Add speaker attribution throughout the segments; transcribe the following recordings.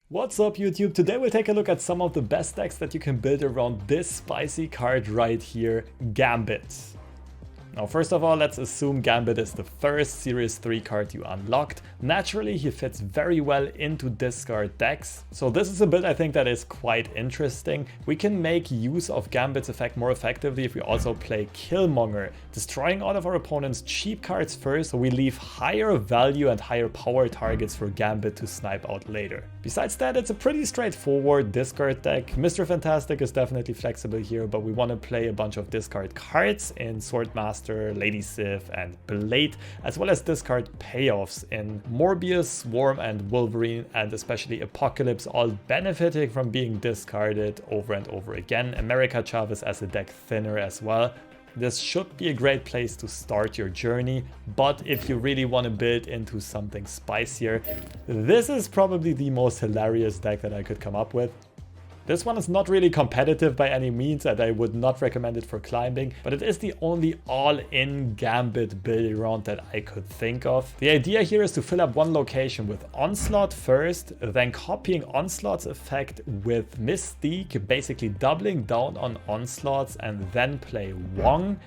Speaker 1: What's up YouTube? Today we'll take a look at some of the best decks that you can build around this spicy card right here, Gambit. Now first of all, let's assume Gambit is the first Series 3 card you unlocked. Naturally, he fits very well into discard decks. So this is a build I think that is quite interesting. We can make use of Gambit's effect more effectively if we also play Killmonger, destroying all of our opponent's cheap cards first, so we leave higher value and higher power targets for Gambit to snipe out later. Besides that, it's a pretty straightforward discard deck. Mr. Fantastic is definitely flexible here, but we want to play a bunch of discard cards in Swordmaster, Lady Sif, and Blade, as well as discard payoffs in Morbius, Swarm, and Wolverine, and especially Apocalypse, all benefiting from being discarded over and over again. America Chavez as a deck thinner as well. This should be a great place to start your journey, but if you really want to build into something spicier, this is probably the most hilarious deck that I could come up with. This one is not really competitive by any means, and I would not recommend it for climbing, but it is the only all-in Gambit build around that I could think of. The idea here is to fill up one location with Onslaught first, then copying Onslaught's effect with Mystique, basically doubling down on Onslaughts, and then play Wong,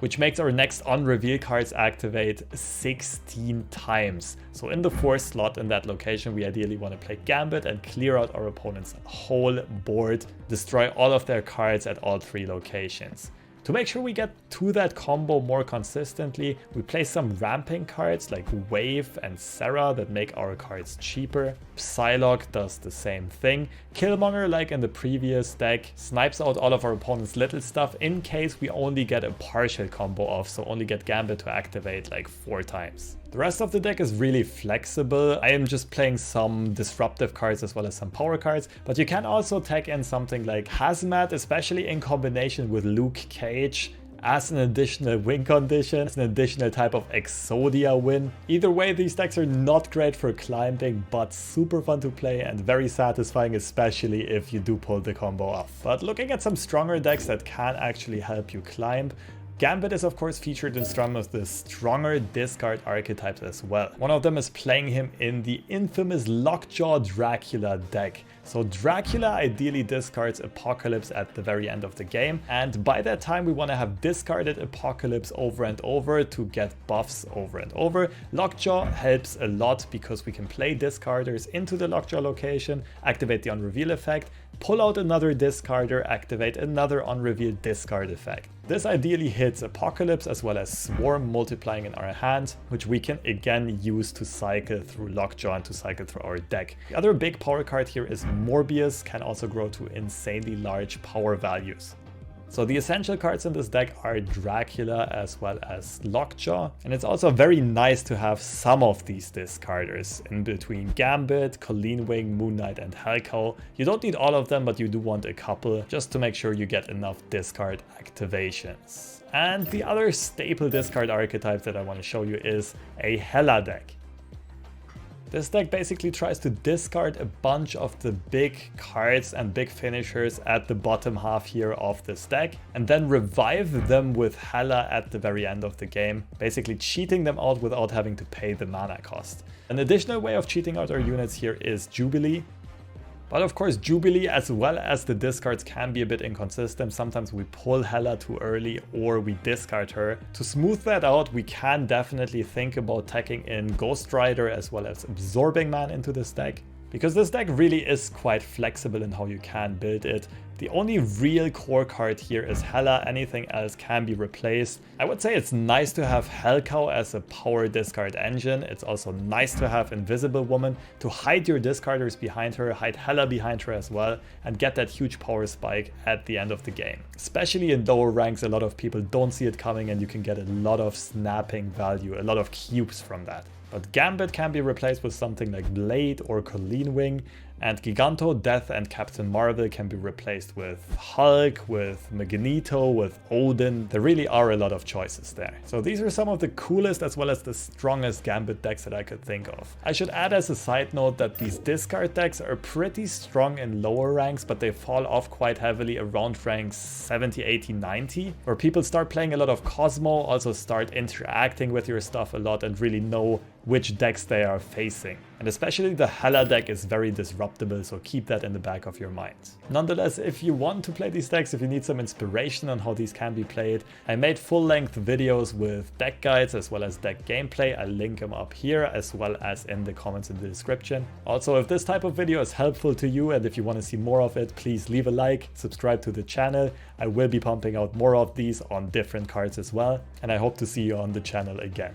Speaker 1: which makes our next unreveal cards activate 16 times. So in the 4th slot in that location, we ideally want to play Gambit and clear out our opponent's whole board, destroy all of their cards at all 3 locations. To make sure we get to that combo more consistently, we play some ramping cards like Wave and Serra that make our cards cheaper. Psylocke does the same thing. Killmonger, like in the previous deck, snipes out all of our opponent's little stuff in case we only get a partial combo off, so only get Gambit to activate like 4 times. The rest of the deck is really flexible. I am just playing some disruptive cards as well as some power cards, but you can also tag in something like Hazmat, especially in combination with Luke Cage, as an additional win condition, as an additional type of exodia win. Either way, these decks are not great for climbing, but super fun to play and very satisfying, especially if you do pull the combo off. But looking at some stronger decks that can actually help you climb, Gambit is of course featured in some of the stronger discard archetypes as well. One of them is playing him in the infamous Lockjaw Dracula deck. So Dracula ideally discards Apocalypse at the very end of the game, and by that time we want to have discarded Apocalypse over and over to get buffs over and over. Lockjaw helps a lot because we can play discarders into the Lockjaw location, activate the unreveal effect, pull out another discarder, activate another unrevealed discard effect. This ideally hits Apocalypse as well as Swarm multiplying in our hand, which we can again use to cycle through Lockjaw and to cycle through our deck. The other big power card here is Morbius, can also grow to insanely large power values. So the essential cards in this deck are Dracula as well as Lockjaw, and it's also very nice to have some of these discarders in between Gambit, Colleen Wing, Moon Knight, and Hellcow. You don't need all of them, but you do want a couple just to make sure you get enough discard activations. And the other staple discard archetype that I want to show you is a Hela deck. This deck basically tries to discard a bunch of the big cards and big finishers at the bottom half here of this deck, and then revive them with Hela at the very end of the game, basically cheating them out without having to pay the mana cost. An additional way of cheating out our units here is Jubilee. But of course, Jubilee as well as the discards can be a bit inconsistent. Sometimes we pull Hela too early or we discard her. To smooth that out, we can definitely think about tagging in Ghost Rider as well as Absorbing Man into this deck, because this deck really is quite flexible in how you can build it. The only real core card here is Hela, anything else can be replaced. I would say it's nice to have Hellcow as a power discard engine. It's also nice to have Invisible Woman to hide your discarders behind her, hide Hela behind her as well, and get that huge power spike at the end of the game. Especially in lower ranks, a lot of people don't see it coming and you can get a lot of snapping value, a lot of cubes from that. But Gambit can be replaced with something like Blade or Colleen Wing, and Giganto, Death, and Captain Marvel can be replaced with Hulk, with Magneto, with Odin. There really are a lot of choices there. So these are some of the coolest as well as the strongest Gambit decks that I could think of. I should add as a side note that these discard decks are pretty strong in lower ranks, but they fall off quite heavily around ranks 70, 80, 90, where people start playing a lot of Cosmo, also start interacting with your stuff a lot and really know which decks they are facing. And especially the Hela deck is very disruptible, so keep that in the back of your mind. Nonetheless, if you want to play these decks, if you need some inspiration on how these can be played, I made full-length videos with deck guides as well as deck gameplay. I'll link them up here as well as in the comments in the description. Also, if this type of video is helpful to you and if you want to see more of it, please leave a like, subscribe to the channel. I will be pumping out more of these on different cards as well, and I hope to see you on the channel again.